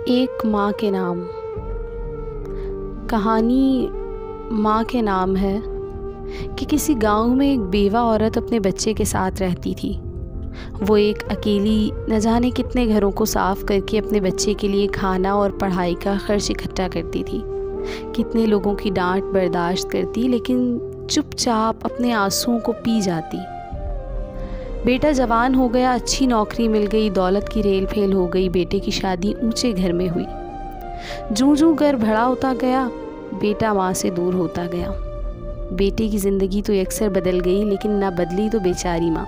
एक माँ के नाम। कहानी माँ के नाम है कि किसी गांव में एक बेवा औरत अपने बच्चे के साथ रहती थी। वो एक अकेली न जाने कितने घरों को साफ़ करके अपने बच्चे के लिए खाना और पढ़ाई का खर्च इकट्ठा करती थी। कितने लोगों की डांट बर्दाश्त करती, लेकिन चुपचाप अपने आंसुओं को पी जाती। बेटा जवान हो गया, अच्छी नौकरी मिल गई, दौलत की रेल फेल हो गई, बेटे की शादी ऊंचे घर में हुई। जूं जूं घर बड़ा होता गया, बेटा माँ से दूर होता गया। बेटे की ज़िंदगी तो अक्सर बदल गई, लेकिन ना बदली तो बेचारी माँ।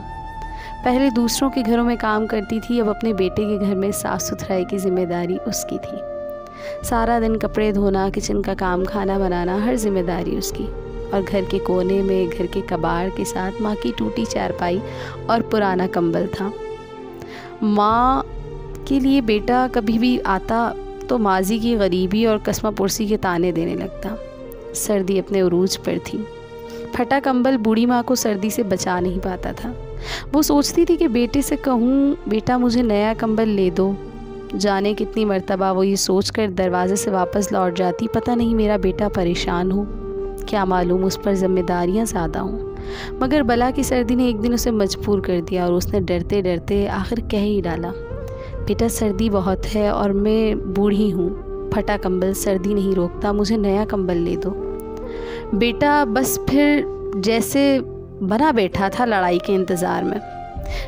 पहले दूसरों के घरों में काम करती थी, अब अपने बेटे के घर में साफ़ सुथराई की जिम्मेदारी उसकी थी। सारा दिन कपड़े धोना, किचन का काम, खाना बनाना, हर जिम्मेदारी उसकी। और घर के कोने में घर के कबाड़ के साथ माँ की टूटी चारपाई और पुराना कंबल था। माँ के लिए बेटा कभी भी आता तो माजी की गरीबी और कसमा पुरसी के ताने देने लगता। सर्दी अपने उरूज पर थी। फटा कंबल बूढ़ी माँ को सर्दी से बचा नहीं पाता था। वो सोचती थी कि बेटे से कहूँ, बेटा मुझे नया कंबल ले दो। जाने कितनी मर्तबा वो ये सोचकर दरवाजे से वापस लौट जाती, पता नहीं मेरा बेटा परेशान हो, क्या मालूम उस पर जिम्मेदारियाँ ज़्यादा हों। मगर बला की सर्दी ने एक दिन उसे मजबूर कर दिया और उसने डरते डरते आखिर कह ही डाला, बेटा सर्दी बहुत है और मैं बूढ़ी हूँ, फटा कंबल सर्दी नहीं रोकता, मुझे नया कंबल ले दो। बेटा बस फिर जैसे बना बैठा था लड़ाई के इंतज़ार में।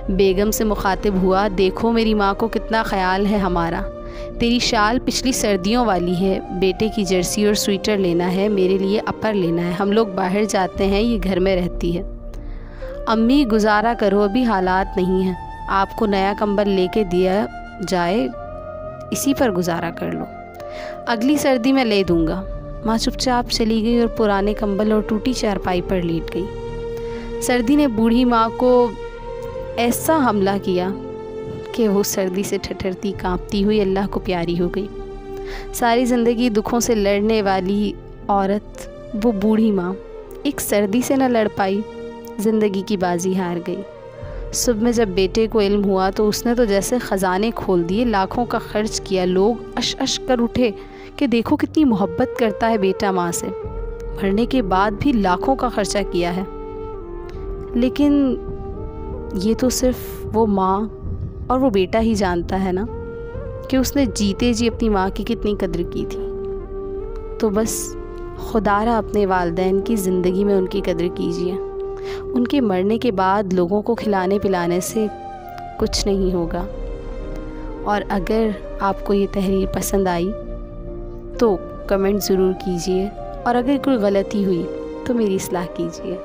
बेगम से मुखातिब हुआ, देखो मेरी माँ को कितना ख्याल है हमारा। तेरी शाल पिछली सर्दियों वाली है, बेटे की जर्सी और स्वेटर लेना है, मेरे लिए अपर लेना है, हम लोग बाहर जाते हैं, ये घर में रहती है। अम्मी गुजारा करो, अभी हालात नहीं हैं, आपको नया कंबल लेके दिया जाए, इसी पर गुजारा कर लो, अगली सर्दी में ले दूँगा। माँ चुपचाप चली गई और पुराने कंबल और टूटी चारपाई पर लेट गई। सर्दी ने बूढ़ी माँ को ऐसा हमला किया कि वो सर्दी से ठठरती कांपती हुई अल्लाह को प्यारी हो गई। सारी ज़िंदगी दुखों से लड़ने वाली औरत, वो बूढ़ी माँ, एक सर्दी से न लड़ पाई, ज़िंदगी की बाजी हार गई। सुबह में जब बेटे को इल्म हुआ तो उसने तो जैसे ख़जाने खोल दिए, लाखों का खर्च किया। लोग अश अश कर उठे कि देखो कितनी मोहब्बत करता है बेटा माँ से, मरने के बाद भी लाखों का खर्चा किया है। लेकिन ये तो सिर्फ वो माँ और वो बेटा ही जानता है ना कि उसने जीते जी अपनी माँ की कितनी कद्र की थी। तो बस खुदारा अपने वालिदैन की ज़िंदगी में उनकी कद्र कीजिए। उनके मरने के बाद लोगों को खिलाने पिलाने से कुछ नहीं होगा। और अगर आपको ये तहरीर पसंद आई तो कमेंट ज़रूर कीजिए, और अगर कोई गलती हुई तो मेरी इस्लाह कीजिए।